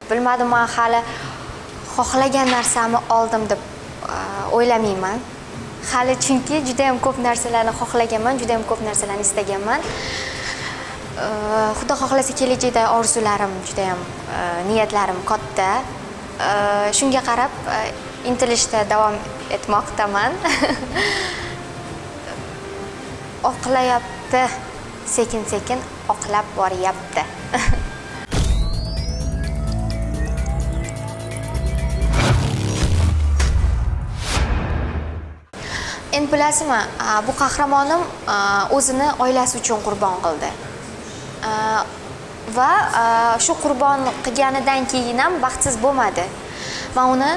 bilmadim, men hali xohlagan narsamni oldim deb o'ylamayman. Hali chunki juda ham ko'p narsalarni xohlaganman, juda ham ko'p narsalarni istaganman. Xudo xohlasa kelajakda orzularim juda ham niyatlarim katta. Shunga qarab intilishda davom etmoqdaman. Oqlayapti, sekin-sekin oqlab boryapti. Endi bilasizmi, bu qahramonim o'zini oilasi uchun qurbon qildi. Va shu qurbon qilganidan keyin ham baxtsiz bo'lmadi. Men uni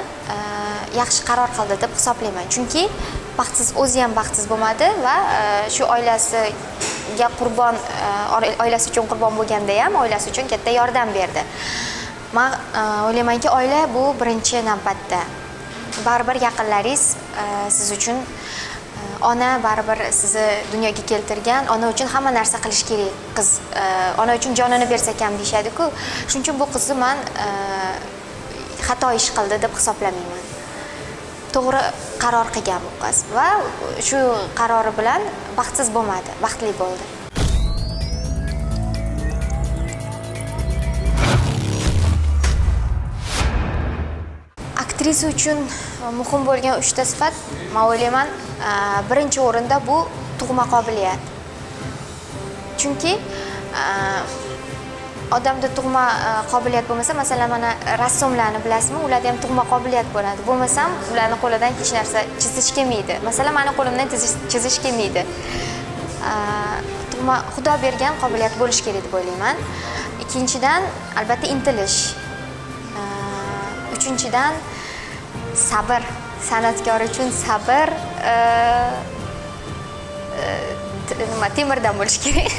yaxshi qaror qildi deb hisoblayman. Chunki baxtsiz, o'zi ham baxtsiz bo'lmadi va shu oilasiga qurbon, oilasi uchun qurbon bo'lganda ham oilasi uchun katta yordam berdi. Men o'ylaymanki, oila bu birinchi navbatda. Baribir yaqinlaringiz siz uchun, ona baribir sizni dunyoga keltirgan, ona uchun hamma narsa qilish kerak. Qiz ona uchun jonini bersa kam deyshadi-ku. Shuning uchun bu qizni men xato ish qildi deb hisoblamayman. To'g'ri qaror qilgan bu qiz va shu qarori bilan baxtsiz bo'lmadi, baxtli bo'ldi. Aktrisa uchun muhim bo'lgan 3 ta sifat, men o'ylayman, birinchi o'rinda bu tug'ma qobiliyat. Chunki odamda tug'ma qobiliyat bo'lmasa, masalan, mana rassomlarni bilasizmi, ularda ham tug'ma qobiliyat bo'ladi. Bo'lmasam, ularning qo'lidan hech narsa chizish kelmaydi. Masalan, meni qo'limdan chizish kelmaydi. Tug'ma Xudo bergan qobiliyat bo'lish kerak deb o'ylayman. Ikkinchidan, albatta intilish. Uchinchidan, sabr. San'atkor uchun sabr temirdan bo'lish kerak.